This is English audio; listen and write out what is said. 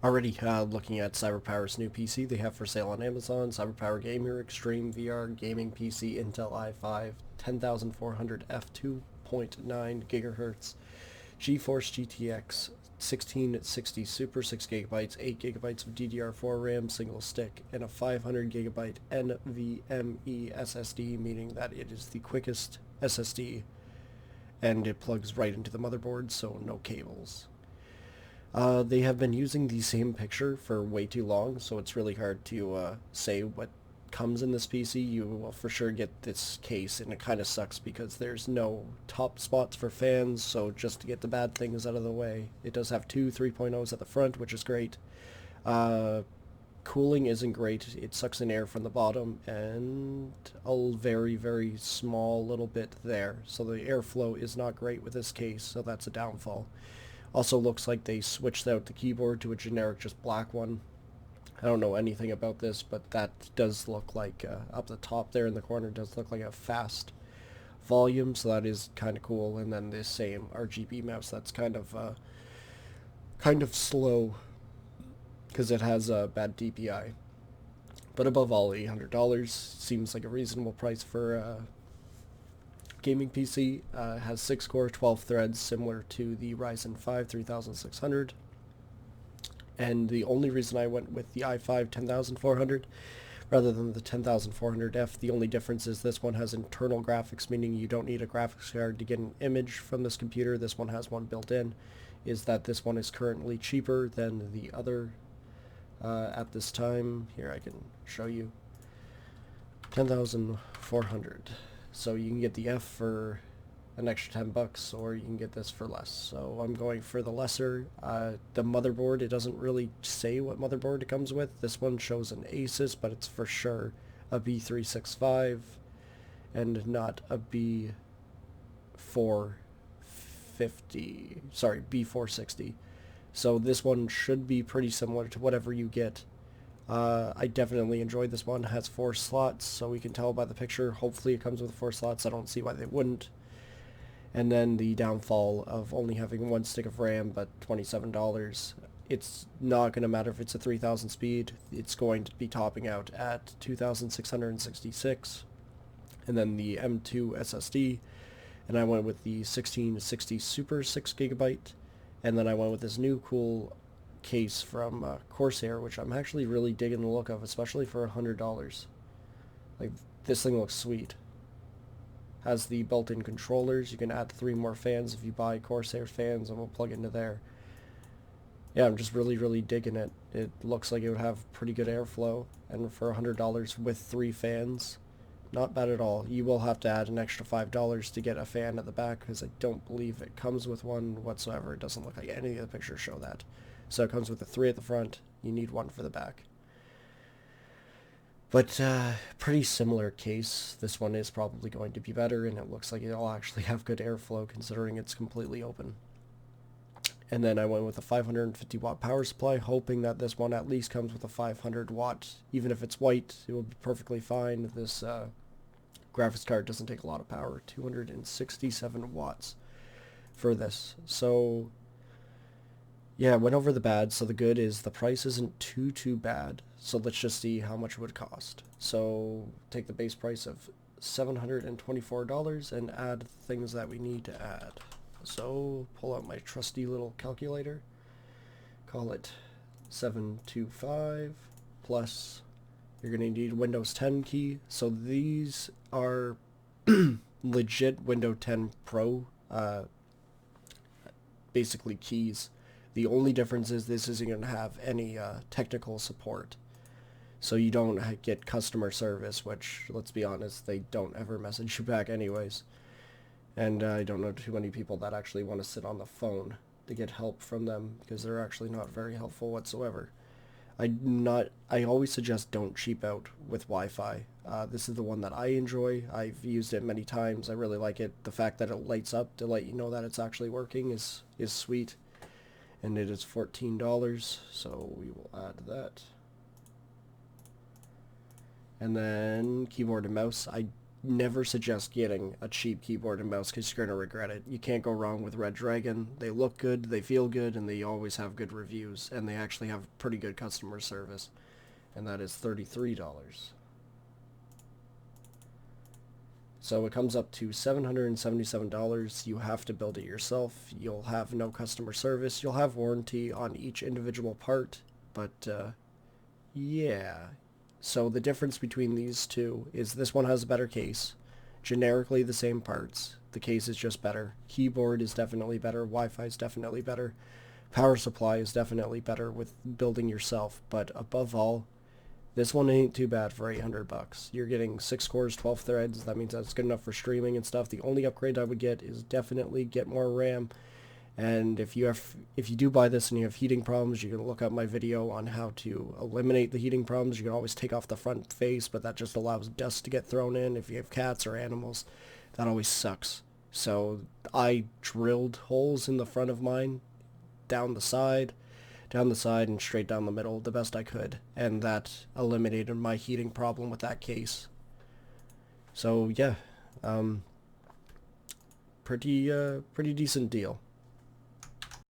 Already looking at CyberPower's new PC they have for sale on Amazon. CyberPower Gamer Xtreme VR Gaming PC Intel i5-10400F 2.9GHz GeForce GTX 1660 Super 6GB, 8GB of DDR4 RAM single stick, and a 500GB NVMe SSD, meaning that it is the quickest SSD and it plugs right into the motherboard, so no cables. They have been using the same picture for way too long, so it's really hard to say what comes in this PC. You will for sure get this case, and it kind of sucks because there's no top spots for fans, so just to get the bad things out of the way, it does have two 3.0s at the front, which is great. Cooling isn't great. It sucks in air from the bottom, and a very, very small little bit there. So the airflow is not great with this case, so that's a downfall. Also looks like they switched out the keyboard to a generic just black one. I don't know anything about this, but that does look like, up the top there in the corner, does look like a fast volume, so that is kind of cool. And then this same RGB mouse that's kind of slow because it has a bad DPI. But above all, $800 seems like a reasonable price for gaming PC. Has 6 core, 12 threads, similar to the Ryzen 5 3600. And the only reason I went with the i5 10400 rather than the 10400F, the only difference is this one has internal graphics, meaning you don't need a graphics card to get an image from this computer. This one has one built in. Is that this one is currently cheaper than the other at this time. Here, I can show you. 10400. So you can get the F for an extra $10, or you can get this for less. So I'm going for the lesser. The motherboard, it doesn't really say what motherboard it comes with. This one shows an Asus, but it's for sure a B365 and not a B450. Sorry, B460. So this one should be pretty similar to whatever you get. I definitely enjoyed this one. It has 4 slots, so we can tell by the picture. Hopefully it comes with 4 slots. I don't see why they wouldn't. And then the downfall of only having 1 stick of RAM, but $27. It's not going to matter if it's a 3000 speed. It's going to be topping out at 2666. And then the M2 SSD. And I went with the 1660 Super 6GB. And then I went with this new cool case from Corsair, which I'm actually really digging the look of, especially for $100. Like, this thing looks sweet. Has the built-in controllers. You can add 3 more fans if you buy Corsair fans, and we'll plug into there. Yeah, I'm just really, really digging it. It looks like it would have pretty good airflow, and for $100 with 3 fans, not bad at all. You will have to add an extra $5 to get a fan at the back, because I don't believe it comes with one whatsoever. It doesn't look like any of the pictures show that. So it comes with the 3 at the front. You need 1 for the back. But pretty similar case. This one is probably going to be better, and it looks like it'll actually have good airflow considering it's completely open. And then I went with a 550 watt power supply, hoping that this one at least comes with a 500 watt. Even if it's white, it will be perfectly fine. This graphics card doesn't take a lot of power. 267 watts for this. So yeah, went over the bad. So the good is the price isn't too bad. So let's just see how much it would cost. So take the base price of $724 and add things that we need to add. So pull out my trusty little calculator. Call it 725 plus you're going to need Windows 10 key. So these are legit Windows 10 Pro basically keys. The only difference is this isn't going to have any technical support. So you don't get customer service, which, let's be honest, they don't ever message you back anyways. And I don't know too many people that actually want to sit on the phone to get help from them, because they're actually not very helpful whatsoever. I always suggest don't cheap out with Wi-Fi. This is the one that I enjoy. I've used it many times. I really like it. The fact that it lights up to let you know that it's actually working is sweet. And it is $14, so we will add that. And then keyboard and mouse. I never suggest getting a cheap keyboard and mouse because you're going to regret it. You can't go wrong with Red Dragon. They look good, they feel good, and they always have good reviews, and they actually have pretty good customer service. And that is $33. So it comes up to $777. You have to build it yourself. You'll have no customer service. You'll have warranty on each individual part, but yeah. So the difference between these two is this one has a better case. Generically the same parts. The case is just better. Keyboard is definitely better. Wi-Fi is definitely better. Power supply is definitely better with building yourself. But above all, this one ain't too bad for $800. You're getting 6 cores, 12 threads. That means that's good enough for streaming and stuff. The only upgrade I would get is definitely get more RAM. And if you do buy this and you have heating problems, you can look up my video on how to eliminate the heating problems. You can always take off the front face, but that just allows dust to get thrown in. If you have cats or animals, that always sucks. So I drilled holes in the front of mine, down the side, and straight down the middle the best I could. And that eliminated my heating problem with that case. So yeah, pretty decent deal.